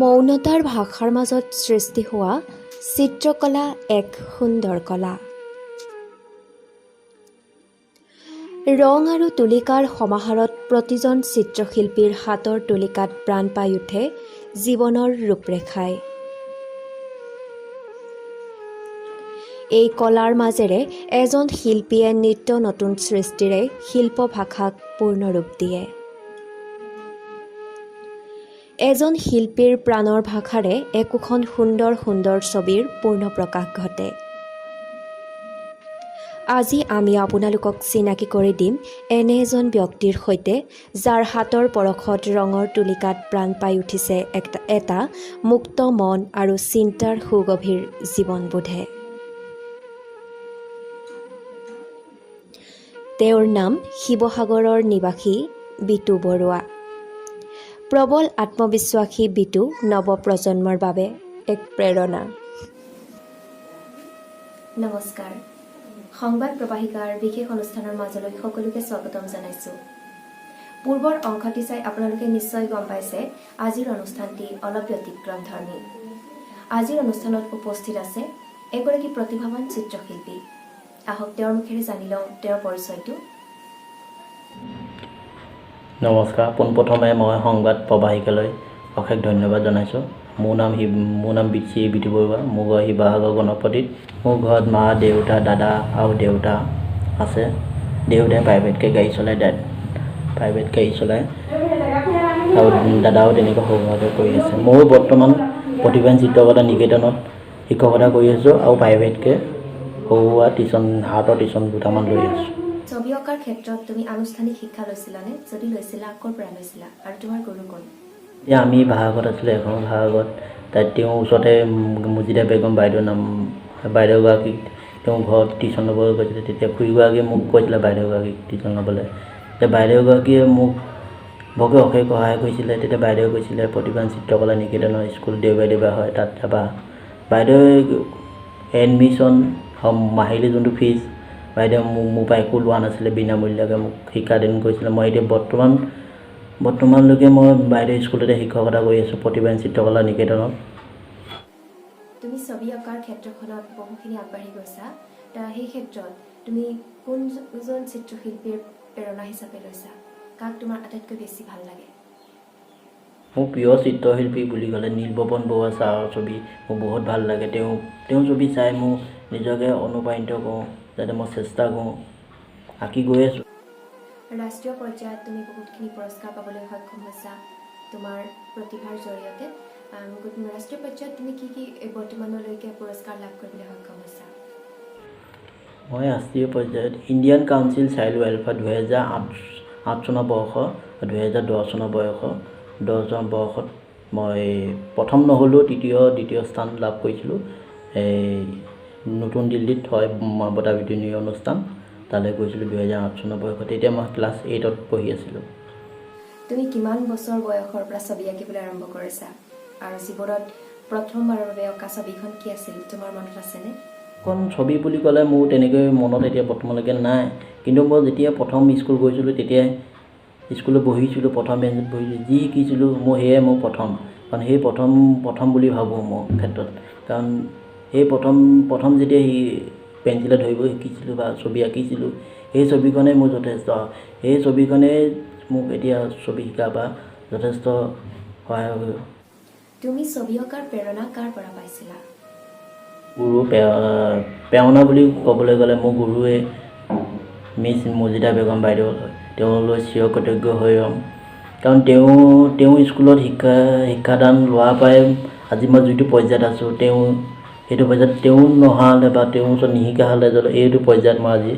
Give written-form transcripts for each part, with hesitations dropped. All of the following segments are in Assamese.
মৌনতাৰ ভাষাৰ মাজত সৃষ্টি হোৱা চিত্ৰকলা এক সুন্দৰ কলা। ৰং আৰু তুলিকাৰ সমাহাৰত প্ৰতিজন চিত্ৰশিল্পীৰ হাতৰ তুলিকাত প্ৰাণ পাই উঠে জীৱনৰ ৰূপৰেখাই। এই কলাৰ মাজেৰে এজন শিল্পীয়ে নিত্য নতুন সৃষ্টিৰে শিল্প ভাষাক পূৰ্ণ ৰূপ দিয়ে। এজন শিল্পীৰ প্ৰাণৰ ভাষাৰে একোখন সুন্দৰ সুন্দৰ ছবিৰ পূৰ্ণ প্ৰকাশ ঘটে। আজি আমি আপোনালোকক চিনাকি কৰি দিম এনে এজন ব্যক্তিৰ সৈতে যাৰ হাতৰ পৰশত ৰঙৰ তুলিকাত প্ৰাণ পাই উঠিছে এটা মুক্ত মন আৰু চিন্তাৰ সুগভীৰ জীৱনবোধে। তেওঁৰ নাম শিৱসাগৰৰ নিবাসী বিতু বৰুৱা। প্ৰবল আত্মবিশ্বাসী বিতু নৱপ্ৰজন্মৰ বাবে এক প্ৰেৰণা। নমস্কাৰ, সংবাদ প্ৰবাহিকাৰ বিশেষ অনুষ্ঠানৰ মাজলৈ সকলোকে স্বাগতম জনাইছোঁ। পূৰ্বৰ অংশটি চাই আপোনালোকে নিশ্চয় গম পাইছে আজিৰ অনুষ্ঠানটি অলপ ব্যতিক্ৰমধৰ্মী। আজিৰ অনুষ্ঠানত উপস্থিত আছে এগৰাকী প্ৰতিভাৱান চিত্ৰশিল্পী। আহক তেওঁৰ মুখেৰে জানি লওঁ তেওঁৰ পৰিচয়টো। নমস্কাৰ, পোনপ্ৰথমে মই সংবাদ প্ৰবাহিকালৈ অশেষ ধন্যবাদ জনাইছোঁ। মোৰ নাম শ্ৰী বিতু বৰুৱা। মোৰ ঘৰ শিৱসাগৰ গণপতিত। মোৰ ঘৰত মা, দেউতা, দাদা আৰু দেউতা আছে। দেউতাই প্ৰাইভেটকৈ গাড়ী চলায় আৰু দাদাও তেনেকৈ সৰুভাৱে কৰি আছে। ময়ো বৰ্তমান প্ৰতিভান চিত্ৰকলা নিকেতনত শিক্ষকতা কৰি আছোঁ আৰু প্ৰাইভেটকৈ সৰুৱা হাতৰ টিউশ্যন দুটামান লৈ আছোঁ। ছবি অঁকাৰ ক্ষেত্ৰত তুমি আনুষ্ঠানিক শিক্ষা লৈছিলানে? যদি লৈছিলা, ক'ৰ পৰা লৈছিলা আৰু তোমাৰ গুৰু কোন? এতিয়া আমি ভাড়াঘৰত আছিলোঁ, এখন ভাড়াঘৰত। তাত তেওঁৰ ওচৰতে মুজিদা বেগম বাইদেউগৰাকীক তেওঁ ঘৰত টিউশ্যন ল'বলৈ গৈছিলে। তেতিয়া খুৰীগৰাকীয়ে মোক কৈছিলে বাইদেউগৰাকীক টিউশ্যন ল'বলৈ। তেতিয়া বাইদেউগৰাকীয়ে মোক বৰকৈ অশেষ সহায় কৰিছিলে। তেতিয়া বাইদেৱে কৈছিলে প্ৰতিভান চিত্ৰকলা নিকেতনৰ স্কুল দেওবাৰে হয়, তাত যাবা। বাইদেৱে এডমিশ্যন মাহিলী যোনটো ফিজ বাইদেৱে মোৰ পৰা একো লোৱা নাছিলে, বিনামূলীয়াকৈ মোক শিক্ষাদান কৰিছিলে। মই এতিয়া বৰ্তমানলৈকে মই বাইদেউ স্কুলতে শিক্ষকতা কৰি আছোঁ, প্ৰতিভান চিত্ৰকলা নিকেতনত। তুমি ছবি অঁকাৰ ক্ষেত্ৰখনত বহুখিনি আগবাঢ়ি গৈছা। সেই ক্ষেত্ৰত তুমি কোনজন চিত্ৰশিল্পীৰ প্ৰেৰণা হিচাপে লৈছা? কাক তোমাৰ আটাইতকৈ বেছি ভাল লাগে? মোৰ প্ৰিয় চিত্ৰশিল্পী বুলি ক'লে নীলপৱন বৰুৱা ছাৰৰ ছবি মোৰ বহুত ভাল লাগে। তেওঁ ছবি চাই মোৰ নিজকে অনুপ্ৰাণিত কৰোঁ, যাতে মই চেষ্টা কৰোঁ, আঁকি গৈ আছোঁ। ৰাষ্ট্ৰীয় পৰ্যায়ত তুমি বহুতখিনি পুৰস্কাৰ পাবলৈ সক্ষম হৈছা তোমাৰ প্ৰতিভাৰ জৰিয়তে। ৰাষ্ট্ৰীয় পৰ্যায়ত তুমি কি বৰ্তমানলৈকে পুৰস্কাৰ লাভ কৰিবলৈ সক্ষম হৈছা? মই ৰাষ্ট্ৰীয় পৰ্যায়ত ইণ্ডিয়ান কাউন্সিল চাইল্ড ৱেলফেয়াৰ 2008 চনৰ বৰ্ষ 2010 চনৰ বৰ্ষত মই প্ৰথম নহ'লেও দ্বিতীয় স্থান লাভ কৰিছিলোঁ। নতুন দিল্লীত হয় বঁটা বিতৰণী অনুষ্ঠান, তালৈ গৈছিলোঁ 2008 চনৰ বয়সত। তেতিয়া মই ক্লাছ 8ত পঢ়ি আছিলোঁ। তুমি কিমান বছৰ বয়সৰ পৰা ছবি আঁকিবলৈ আৰম্ভ কৰিছা আৰু জীৱনত প্ৰথমবাৰৰ বাবে অঁকা ছবিখন কি আছিল তোমাৰ মনত আছেনে? এখন ছবি বুলি ক'লে মোৰ তেনেকৈ মনত এতিয়া বৰ্তমানলৈকে নাই, কিন্তু মই যেতিয়া প্ৰথম স্কুল গৈছিলোঁ তেতিয়াই স্কুলত বহিছিলোঁ, প্ৰথম বেঞ্চত বহিছিলোঁ, যি শিকিছিলোঁ সেয়াই মোৰ প্ৰথম। কাৰণ সেই প্ৰথম বুলি ভাবোঁ মোৰ ক্ষেত্ৰত। কাৰণ সেই প্ৰথম যেতিয়া পেঞ্চিলে ধৰিব শিকিছিলোঁ বা ছবি আঁকিছিলোঁ, সেই ছবিখনেই মোৰ যথেষ্ট। সেই ছবিখনেই মোক এতিয়া ছবি শিকা বা যথেষ্ট সহায় হ'ব। তুমি ছবি অঁকাৰ প্ৰেৰণা কাৰ পৰা পাইছিলা? গুৰু প্ৰেৰণা বুলি ক'বলৈ গ'লে মোৰ গুৰুৱে মিছ মুজিদা বেগম বাইদেউ, তেওঁলৈ চিৰকৃতজ্ঞ হৈ ৰ'ম। কাৰণ তেওঁ স্কুলত শিক্ষাদান লোৱাৰ পৰাই আজি মই যিটো পৰ্যায়ত আছোঁ, সেইটো পৰ্যায়ত তেওঁ নহা হ'লে বা তেওঁৰ ওচৰত নিশিকা হ'লে এইটো পৰ্যায়ত মই আজি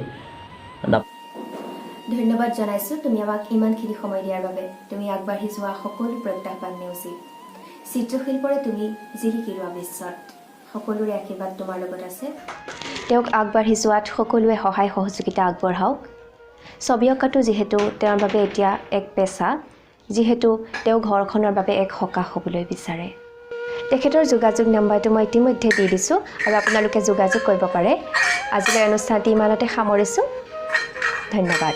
ধন্যবাদ জনাইছোঁ তুমি আমাক ইমানখিনি সময় দিয়াৰ বাবে। তুমি আগবাঢ়ি যোৱা সকলো প্ৰত্যাহ্বান নেওচি চিত্ৰশিল্পৰে তুমি জিলিকি ৰোৱা বিশ্বত সকলোৰে আশীৰ্বাদ তোমাৰ লগত আছে। তেওঁক আগবাঢ়ি যোৱাত সকলোৱে সহায় সহযোগিতা আগবঢ়াওক। ছবি অঁকাটো যিহেতু তেওঁৰ বাবে এতিয়া এক পেচা, যিহেতু তেওঁ ঘৰখনৰ বাবে এক সকাহ হ'বলৈ বিচাৰে। তেখেতৰ যোগাযোগ নম্বৰটো মই ইতিমধ্যে দি দিছোঁ আৰু আপোনালোকে যোগাযোগ কৰিব পাৰে। আজিলৈ অনুষ্ঠানটি ইমানতে সামৰিছোঁ। ধন্যবাদ।